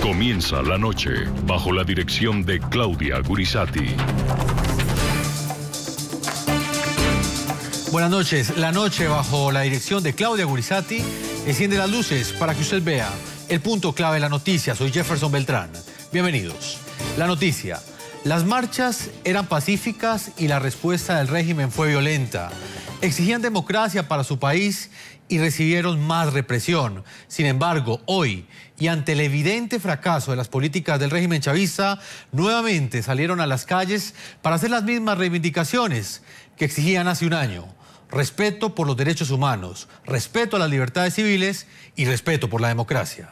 Comienza la noche bajo la dirección de Claudia Gurisati. Buenas noches. La noche bajo la dirección de Claudia Gurisati enciende las luces para que usted vea el punto clave de la noticia. Soy Jefferson Beltrán. Bienvenidos. La noticia. Las marchas eran pacíficas y la respuesta del régimen fue violenta. Exigían democracia para su país y recibieron más represión. Sin embargo, hoy, y ante el evidente fracaso de las políticas del régimen chavista, nuevamente salieron a las calles para hacer las mismas reivindicaciones que exigían hace un año. Respeto por los derechos humanos, respeto a las libertades civiles y respeto por la democracia.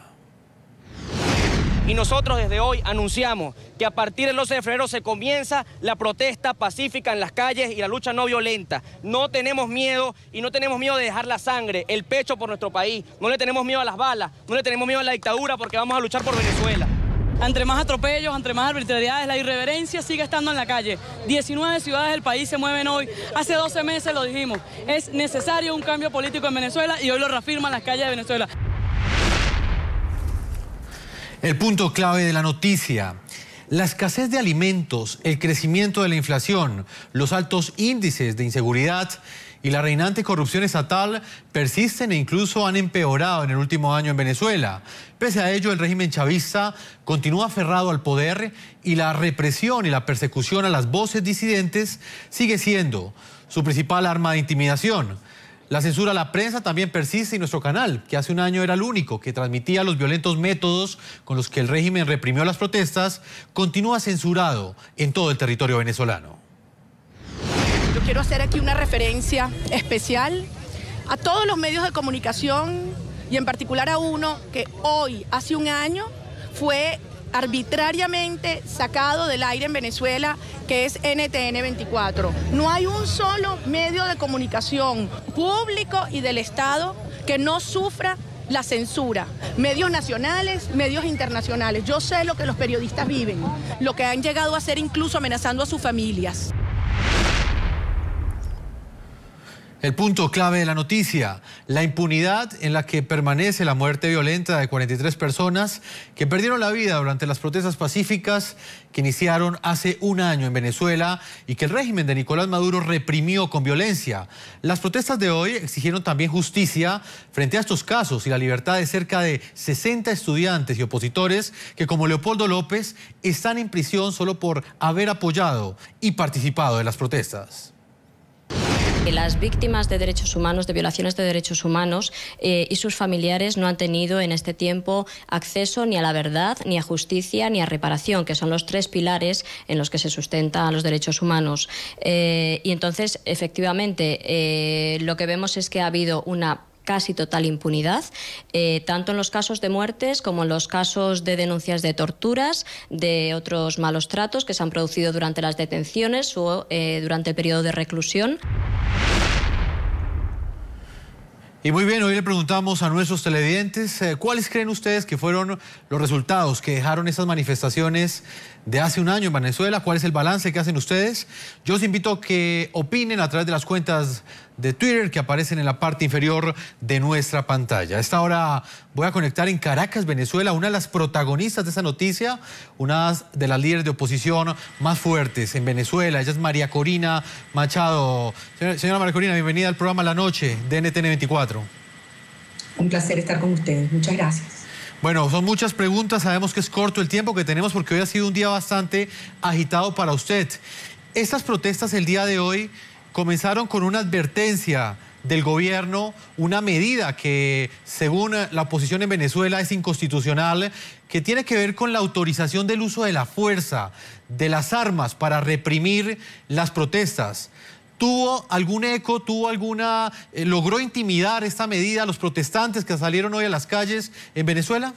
Y nosotros desde hoy anunciamos que a partir del 12 de febrero se comienza la protesta pacífica en las calles y la lucha no violenta. No tenemos miedo y no tenemos miedo de dejar la sangre, el pecho por nuestro país. No le tenemos miedo a las balas, no le tenemos miedo a la dictadura porque vamos a luchar por Venezuela. Entre más atropellos, entre más arbitrariedades, la irreverencia sigue estando en la calle. 19 ciudades del país se mueven hoy. Hace 12 meses lo dijimos. Es necesario un cambio político en Venezuela y hoy lo reafirman las calles de Venezuela. El punto clave de la noticia. La escasez de alimentos, el crecimiento de la inflación, los altos índices de inseguridad y la reinante corrupción estatal persisten e incluso han empeorado en el último año en Venezuela. Pese a ello, el régimen chavista continúa aferrado al poder y la represión y la persecución a las voces disidentes sigue siendo su principal arma de intimidación. La censura a la prensa también persiste y nuestro canal, que hace un año era el único que transmitía los violentos métodos con los que el régimen reprimió las protestas, continúa censurado en todo el territorio venezolano. Yo quiero hacer aquí una referencia especial a todos los medios de comunicación y en particular a uno que hoy, hace un año, fue arbitrariamente sacado del aire en Venezuela, que es NTN 24. No hay un solo medio de comunicación público y del Estado que no sufra la censura. Medios nacionales, medios internacionales. Yo sé lo que los periodistas viven, lo que han llegado a hacer incluso amenazando a sus familias. El punto clave de la noticia, la impunidad en la que permanece la muerte violenta de 43 personas que perdieron la vida durante las protestas pacíficas que iniciaron hace un año en Venezuela y que el régimen de Nicolás Maduro reprimió con violencia. Las protestas de hoy exigieron también justicia frente a estos casos y la libertad de cerca de 60 estudiantes y opositores que, como Leopoldo López, están en prisión solo por haber apoyado y participado de las protestas. Las víctimas de derechos humanos, de violaciones de derechos humanos y sus familiares no han tenido en este tiempo acceso ni a la verdad, ni a justicia, ni a reparación, que son los tres pilares en los que se sustentan los derechos humanos. Y entonces, efectivamente, lo que vemos es que ha habido una casi total impunidad, tanto en los casos de muertes como en los casos de denuncias de torturas, de otros malos tratos que se han producido durante las detenciones o durante el periodo de reclusión. Y muy bien, hoy le preguntamos a nuestros televidentes cuáles creen ustedes que fueron los resultados que dejaron esas manifestaciones de hace un año en Venezuela. ¿Cuál es el balance que hacen ustedes? Yo los invito a que opinen a través de las cuentas de Twitter que aparecen en la parte inferior de nuestra pantalla. A esta hora voy a conectar en Caracas, Venezuela, una de las protagonistas de esa noticia, una de las líderes de oposición más fuertes en Venezuela. Ella es María Corina Machado. Señora María Corina, bienvenida al programa La Noche de NTN 24. Un placer estar con ustedes. Muchas gracias. Bueno, son muchas preguntas. Sabemos que es corto el tiempo que tenemos porque hoy ha sido un día bastante agitado para usted. Estas protestas el día de hoy comenzaron con una advertencia del gobierno, una medida que, según la oposición en Venezuela, es inconstitucional, que tiene que ver con la autorización del uso de la fuerza, de las armas para reprimir las protestas. ¿Tuvo algún eco, logró intimidar esta medida a los protestantes que salieron hoy a las calles en Venezuela?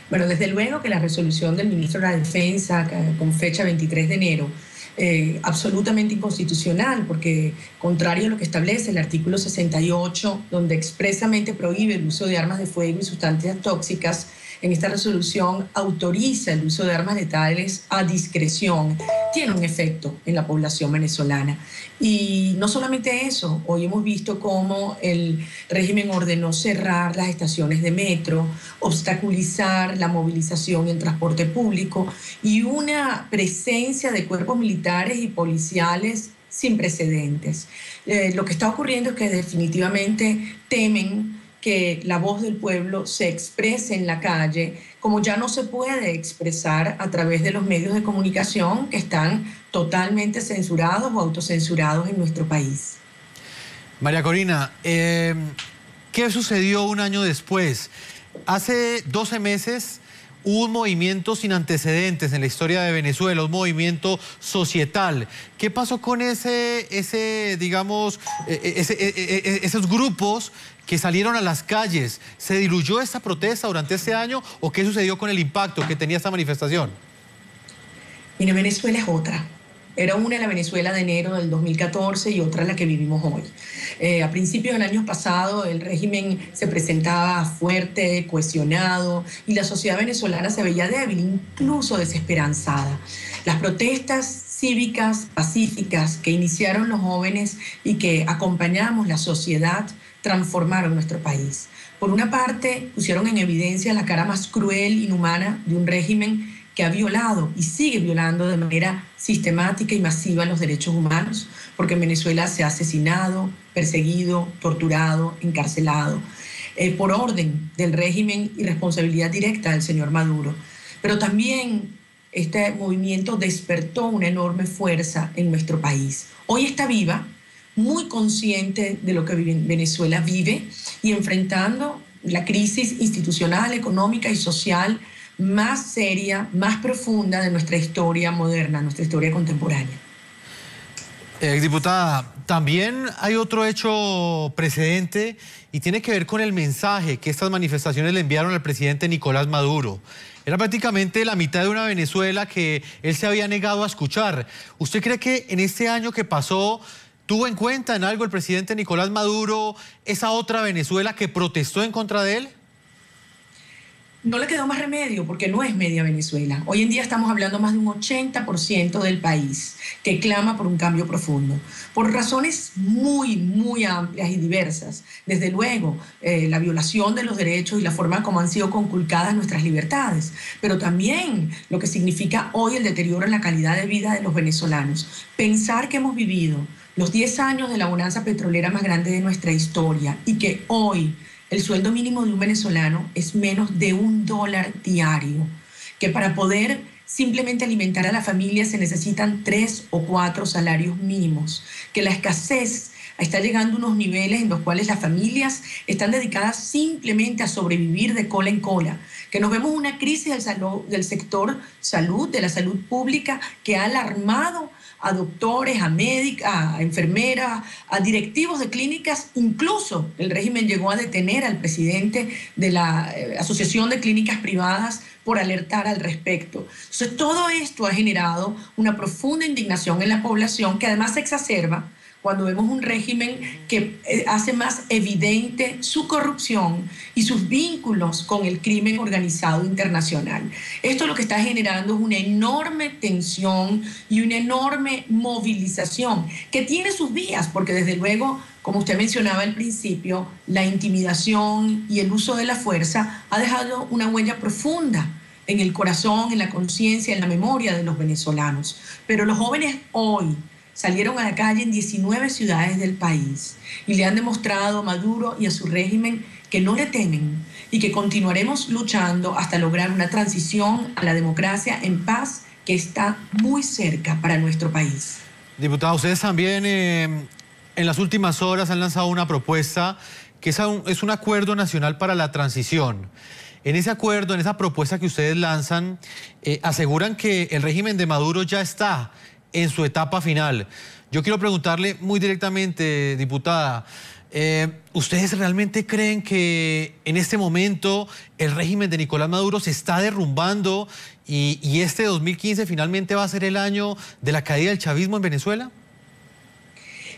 Bueno, desde luego que la resolución del ministro de la Defensa, con fecha 23 de enero, absolutamente inconstitucional, porque contrario a lo que establece el artículo 68, donde expresamente prohíbe el uso de armas de fuego y sustancias tóxicas, en esta resolución autoriza el uso de armas letales a discreción, tiene un efecto en la población venezolana. Y no solamente eso, hoy hemos visto cómo el régimen ordenó cerrar las estaciones de metro, obstaculizar la movilización y el transporte público y una presencia de cuerpos militares y policiales sin precedentes. Lo que está ocurriendo es que definitivamente temen que la voz del pueblo se exprese en la calle, como ya no se puede expresar a través de los medios de comunicación que están totalmente censurados o autocensurados en nuestro país. María Corina, ¿qué sucedió un año después? Hace 12 meses hubo un movimiento sin antecedentes en la historia de Venezuela, un movimiento societal. ¿Qué pasó con esos grupos que salieron a las calles? ¿Se diluyó esta protesta durante este año o qué sucedió con el impacto que tenía esta manifestación? Mira, Venezuela es otra. Era una la Venezuela de enero del 2014 y otra la que vivimos hoy. A principios del año pasado el régimen se presentaba fuerte, cohesionado y la sociedad venezolana se veía débil, incluso desesperanzada. Las protestas cívicas, pacíficas que iniciaron los jóvenes y que acompañamos la sociedad transformaron nuestro país. Por una parte, pusieron en evidencia la cara más cruel e inhumana de un régimen que ha violado y sigue violando de manera sistemática y masiva los derechos humanos, porque en Venezuela se ha asesinado, perseguido, torturado, encarcelado, por orden del régimen y responsabilidad directa del señor Maduro. Pero también este movimiento despertó una enorme fuerza en nuestro país. Hoy está viva, muy consciente de lo que Venezuela vive y enfrentando la crisis institucional, económica y social más seria, más profunda de nuestra historia moderna, nuestra historia contemporánea. Diputada, también hay otro hecho precedente y tiene que ver con el mensaje que estas manifestaciones le enviaron al presidente Nicolás Maduro. Era prácticamente la mitad de una Venezuela que él se había negado a escuchar. ¿Usted cree que en este año que pasó tuvo en cuenta en algo el presidente Nicolás Maduro esa otra Venezuela que protestó en contra de él? No le quedó más remedio porque no es media Venezuela. Hoy en día estamos hablando más de un 80% del país que clama por un cambio profundo, por razones muy amplias y diversas. Desde luego, la violación de los derechos y la forma como han sido conculcadas nuestras libertades, pero también lo que significa hoy el deterioro en la calidad de vida de los venezolanos. Pensar que hemos vivido los 10 años de la bonanza petrolera más grande de nuestra historia y que hoy el sueldo mínimo de un venezolano es menos de $1 diario, que para poder simplemente alimentar a la familia se necesitan 3 o 4 salarios mínimos, que la escasez está llegando a unos niveles en los cuales las familias están dedicadas simplemente a sobrevivir de cola en cola, que nos vemos una crisis del sector salud, de la salud pública, que ha alarmado a doctores, a médicos, a enfermeras, a directivos de clínicas. Incluso el régimen llegó a detener al presidente de la Asociación de Clínicas Privadas por alertar al respecto. Entonces, todo esto ha generado una profunda indignación en la población que además se exacerba cuando vemos un régimen que hace más evidente su corrupción y sus vínculos con el crimen organizado internacional. Esto lo que está generando es una enorme tensión y una enorme movilización que tiene sus vías, porque desde luego, como usted mencionaba al principio, la intimidación y el uso de la fuerza ha dejado una huella profunda en el corazón, en la conciencia, en la memoria de los venezolanos. Pero los jóvenes hoy salieron a la calle en 19 ciudades del país y le han demostrado a Maduro y a su régimen que no le temen y que continuaremos luchando hasta lograr una transición a la democracia en paz que está muy cerca para nuestro país. Diputada, ustedes también en las últimas horas han lanzado una propuesta que es un acuerdo nacional para la transición. En ese acuerdo, en esa propuesta que ustedes lanzan, aseguran que el régimen de Maduro ya está en su etapa final. Yo quiero preguntarle muy directamente, diputada, ¿ustedes realmente creen que en este momento el régimen de Nicolás Maduro se está derrumbando y este 2015 finalmente va a ser el año de la caída del chavismo en Venezuela?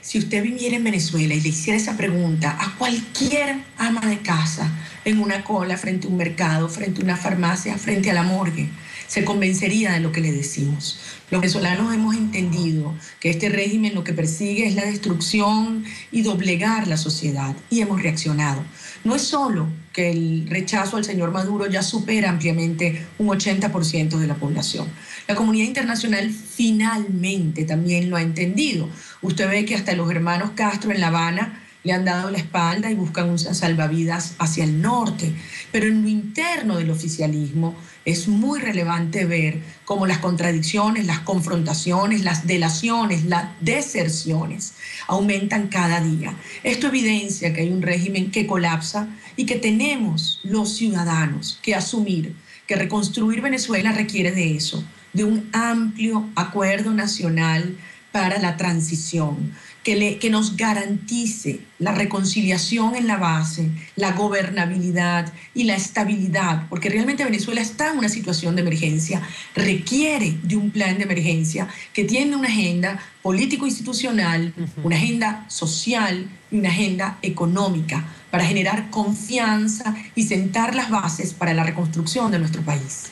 si usted viviera en Venezuela y le hiciera esa pregunta a cualquier ama de casa en una cola, frente a un mercado, frente a una farmacia, frente a la morgue, se convencería de lo que le decimos. Los venezolanos hemos entendido que este régimen lo que persigue es la destrucción y doblegar la sociedad, y hemos reaccionado. No es solo que el rechazo al señor Maduro ya supera ampliamente un 80% de la población. La comunidad internacional finalmente también lo ha entendido. Usted ve que hasta los hermanos Castro en La Habana le han dado la espalda y buscan un salvavidas hacia el norte. Pero en lo interno del oficialismo es muy relevante ver cómo las contradicciones, las confrontaciones, las delaciones, las deserciones aumentan cada día. Esto evidencia que hay un régimen que colapsa y que tenemos los ciudadanos que asumir que reconstruir Venezuela requiere de eso, de un amplio acuerdo nacional para la transición, que nos garantice la reconciliación en la base, la gobernabilidad y la estabilidad, porque realmente Venezuela está en una situación de emergencia, requiere de un plan de emergencia que tiene una agenda político-institucional, una agenda social y una agenda económica para generar confianza y sentar las bases para la reconstrucción de nuestro país.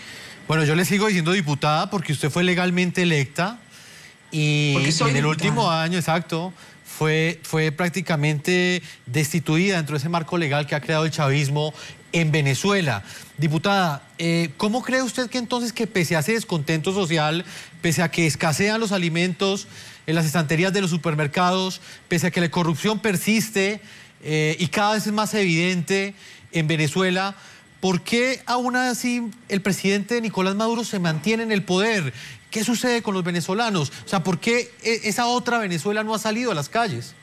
Bueno, yo le sigo diciendo diputada porque usted fue legalmente electa. Y en el último año, exacto, fue prácticamente destituida dentro de ese marco legal que ha creado el chavismo en Venezuela. Diputada, ¿cómo cree usted que entonces que pese a ese descontento social, pese a que escasean los alimentos en las estanterías de los supermercados, pese a que la corrupción persiste y cada vez es más evidente en Venezuela, ¿por qué aún así el presidente Nicolás Maduro se mantiene en el poder? ¿Qué sucede con los venezolanos? O sea, ¿por qué esa otra Venezuela no ha salido a las calles?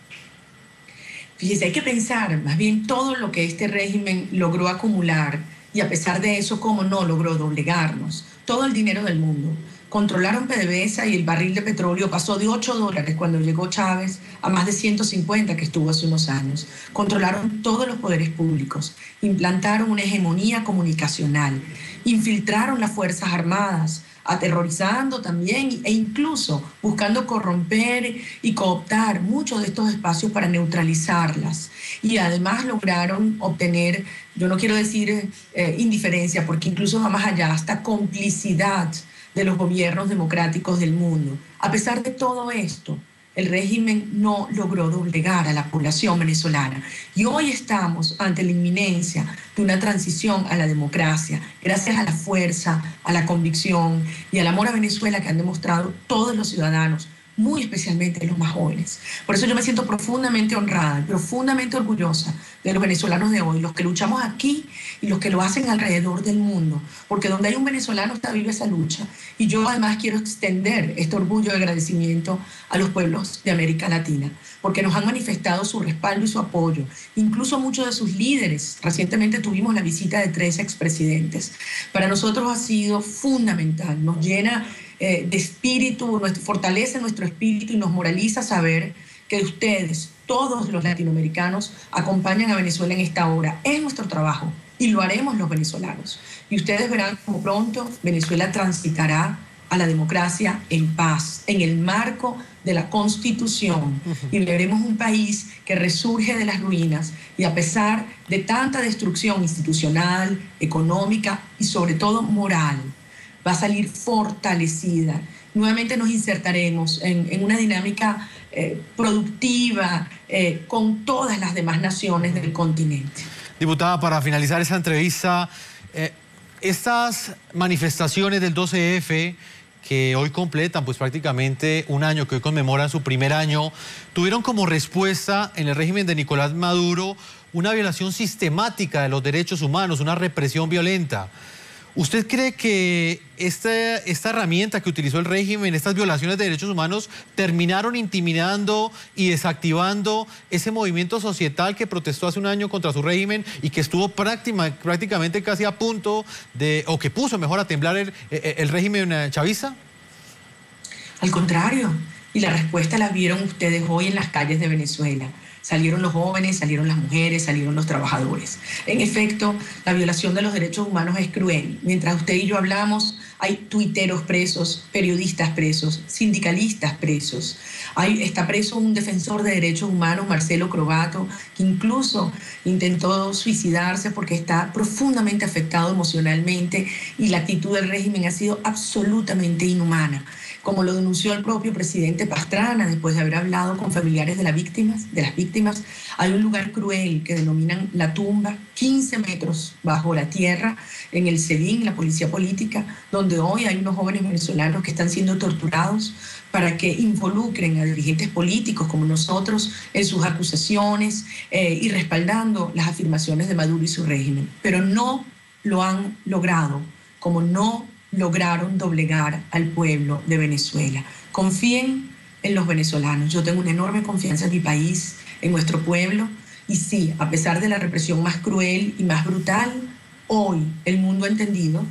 Fíjese, hay que pensar más bien todo lo que este régimen logró acumular y a pesar de eso, cómo no logró doblegarnos. Todo el dinero del mundo. Controlaron PDVSA y el barril de petróleo pasó de $8 cuando llegó Chávez a más de 150 que estuvo hace unos años. Controlaron todos los poderes públicos, implantaron una hegemonía comunicacional, infiltraron las Fuerzas Armadas, aterrorizando también e incluso buscando corromper y cooptar muchos de estos espacios para neutralizarlas. Y además lograron obtener, yo no quiero decir indiferencia, porque incluso va más allá, hasta complicidad de los gobiernos democráticos del mundo. A pesar de todo esto, el régimen no logró doblegar a la población venezolana. Y hoy estamos ante la inminencia de una transición a la democracia, gracias a la fuerza, a la convicción y al amor a Venezuela que han demostrado todos los ciudadanos, muy especialmente los más jóvenes. Por eso yo me siento profundamente honrada, profundamente orgullosa de los venezolanos de hoy, los que luchamos aquí y los que lo hacen alrededor del mundo, porque donde hay un venezolano está viva esa lucha. Y yo además quiero extender este orgullo de agradecimiento a los pueblos de América Latina, porque nos han manifestado su respaldo y su apoyo, incluso muchos de sus líderes. Recientemente tuvimos la visita de 3 expresidentes. Para nosotros ha sido fundamental, nos llena de espíritu, fortalece nuestro espíritu y nos moraliza saber que ustedes, todos los latinoamericanos, acompañan a Venezuela en esta hora. Es nuestro trabajo y lo haremos los venezolanos. Y ustedes verán cómo pronto Venezuela transitará a la democracia en paz, en el marco de la Constitución. Y veremos un país que resurge de las ruinas y a pesar de tanta destrucción institucional, económica y sobre todo moral, va a salir fortalecida. Nuevamente nos insertaremos en una dinámica productiva con todas las demás naciones del continente. Diputada, para finalizar esa entrevista, estas manifestaciones del 12F que hoy completan pues prácticamente un año, que hoy conmemoran su primer año, tuvieron como respuesta en el régimen de Nicolás Maduro una violación sistemática de los derechos humanos, una represión violenta. ¿Usted cree que esta herramienta que utilizó el régimen, estas violaciones de derechos humanos, terminaron intimidando y desactivando ese movimiento societal que protestó hace un año contra su régimen y que estuvo prácticamente casi a punto de, o que puso mejor a temblar el régimen chavista? Al contrario, y la respuesta la vieron ustedes hoy en las calles de Venezuela. Salieron los jóvenes, salieron las mujeres, salieron los trabajadores. En efecto, la violación de los derechos humanos es cruel. Mientras usted y yo hablamos, hay tuiteros presos, periodistas presos, sindicalistas presos. Está preso un defensor de derechos humanos, Marcelo Crobato, que incluso intentó suicidarse porque está profundamente afectado emocionalmente y la actitud del régimen ha sido absolutamente inhumana. Como lo denunció el propio presidente Pastrana después de haber hablado con familiares de las víctimas, hay un lugar cruel que denominan La Tumba, 15 metros bajo la tierra, en el SEDIN, la policía política, donde hoy hay unos jóvenes venezolanos que están siendo torturados para que involucren a dirigentes políticos como nosotros en sus acusaciones y respaldando las afirmaciones de Maduro y su régimen. Pero no lo han logrado, como no lograron doblegar al pueblo de Venezuela. Confíen en los venezolanos. Yo tengo una enorme confianza en mi país, en nuestro pueblo, y sí, a pesar de la represión más cruel y más brutal, hoy el mundo ha entendido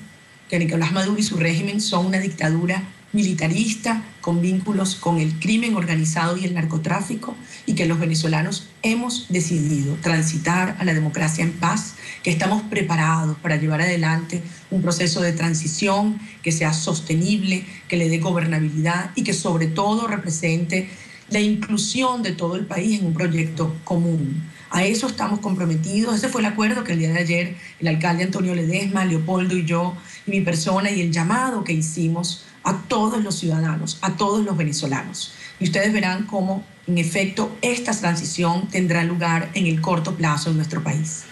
que Nicolás Maduro y su régimen son una dictadura militarista con vínculos con el crimen organizado y el narcotráfico, y que los venezolanos hemos decidido transitar a la democracia en paz, que estamos preparados para llevar adelante un proceso de transición que sea sostenible, que le dé gobernabilidad y que sobre todo represente la inclusión de todo el país en un proyecto común. A eso estamos comprometidos. Ese fue el acuerdo que el día de ayer el alcalde Antonio Ledesma, Leopoldo y yo, y mi persona, y el llamado que hicimos a todos los ciudadanos, a todos los venezolanos. Y ustedes verán cómo, en efecto, esta transición tendrá lugar en el corto plazo en nuestro país.